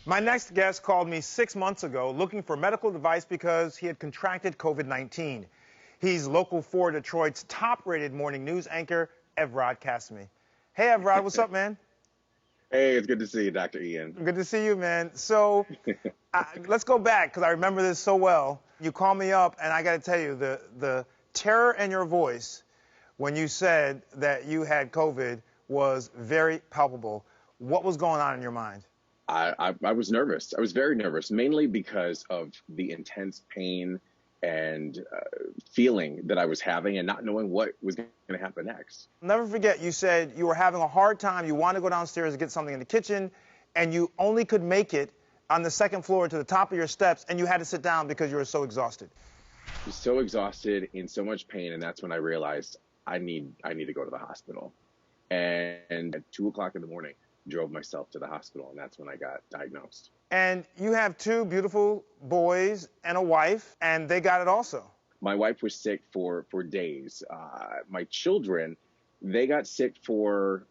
My next guest called me 6 months ago looking for medical advice because he had contracted COVID-19. He's Local 4 Detroit's top-rated morning news anchor, Evrod Cassimy. Hey, Evrod, what's up, man? Hey, it's good to see you, Dr. Ian. Good to see you, man. So let's go back because I remember this so well. You called me up, and I got to tell you, the terror in your voice when you said that you had COVID was very palpable. What was going on in your mind? I was nervous. I was very nervous, mainly because of the intense pain and feeling that I was having and not knowing what was going to happen next. I'll never forget, you said you were having a hard time. You wanted to go downstairs to get something in the kitchen, and you only could make it on the second floor to the top of your steps, and you had to sit down because you were so exhausted. I was so exhausted, in so much pain, and that's when I realized I need to go to the hospital. And at 2 o'clock in the morning, drove myself to the hospital, and that's when I got diagnosed. And you have two beautiful boys and a wife, and they got it also. My wife was sick for days. My children, they got sick for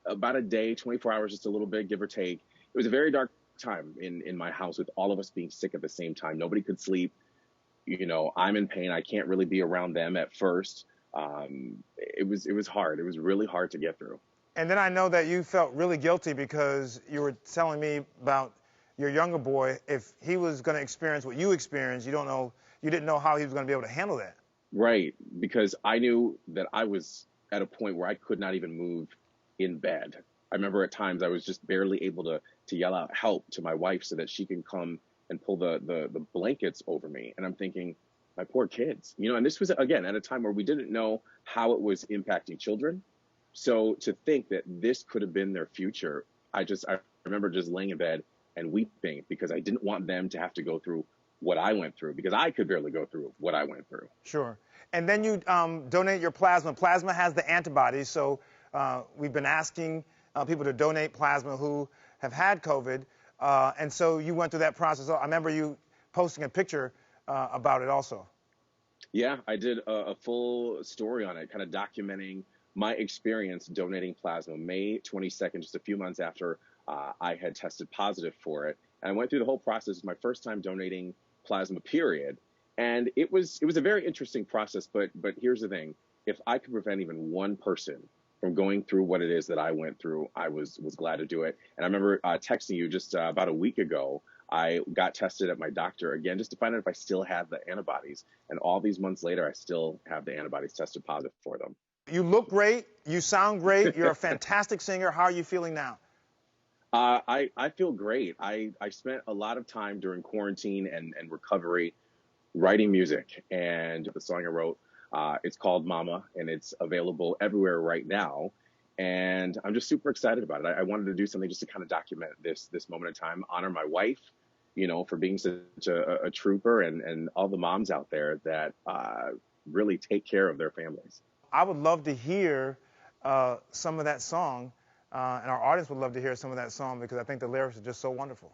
about a day, 24 hours, just a little bit, give or take. It was a very dark time in my house with all of us being sick at the same time. Nobody could sleep. You know, I'm in pain. I can't really be around them at first. It was hard. It was really hard to get through. And then I know that you felt really guilty because you were telling me about your younger boy. If he was going to experience what you experienced, you didn't know how he was going to be able to handle that. Right, because I knew that I was at a point where I could not even move in bed. I remember at times I was just barely able to yell out help to my wife so that she can come and pull the blankets over me. And I'm thinking, my poor kids, you know, and this was, again, at a time where we didn't know how it was impacting children. So to think that this could have been their future, I remember just laying in bed and weeping because I didn't want them to have to go through what I went through, because I could barely go through what I went through. Sure. And then you donate your plasma. Plasma has the antibodies, so we've been asking people to donate plasma who have had COVID, and so you went through that process. I remember you posting a picture about it also. Yeah, I did a full story on it, kind of documenting my experience donating plasma. May 22nd, just a few months after I had tested positive for it. And I went through the whole process. It was my first time donating plasma, period. And it was a very interesting process, but here's the thing. If I could prevent even one person from going through what it is that I went through, I was glad to do it. And I remember texting you just about a week ago. I got tested at my doctor again just to find out if I still had the antibodies. And all these months later, I still have the antibodies tested positive for them. You look great. You sound great. You're a fantastic singer. How are you feeling now? I feel great. I spent a lot of time during quarantine and recovery writing music. And the song I wrote, it's called Mama, and it's available everywhere right now. And I'm just super excited about it. I wanted to do something just to kind of document this moment in time, honor my wife, you know, for being such a trooper, and all the moms out there that really take care of their families. I would love to hear some of that song, and our audience would love to hear some of that song because I think the lyrics are just so wonderful.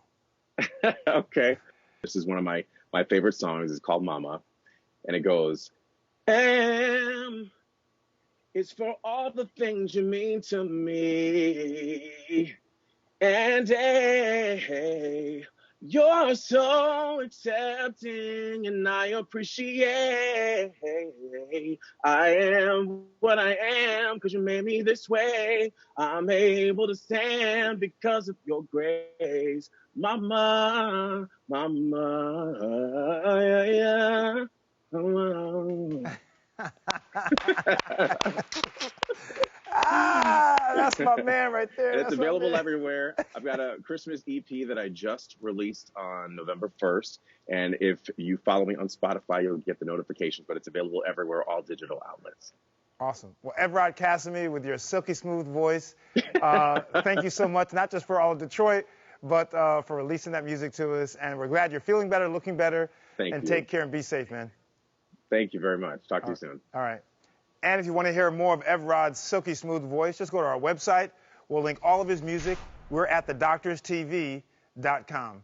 Okay. This is one of my favorite songs. It's called Mama, and it goes, M is for all the things you mean to me, and A, you're so accepting, and I appreciate I am what I am because you made me this way. I'm able to stand because of your grace. Mama, mama, yeah, yeah. That's my man right there. And it's available everywhere. I've got a Christmas EP that I just released on November 1st. And if you follow me on Spotify, you'll get the notifications, but it's available everywhere, all digital outlets. Awesome. Well, Evrod Cassimy, with your silky smooth voice, thank you so much, not just for all of Detroit, but for releasing that music to us. And we're glad you're feeling better, looking better. Thank you. Take care and be safe, man. Thank you very much. Talk to you soon. All right. And if you want to hear more of Evrod's silky smooth voice, just go to our website. We'll link all of his music. We're at thedoctorstv.com.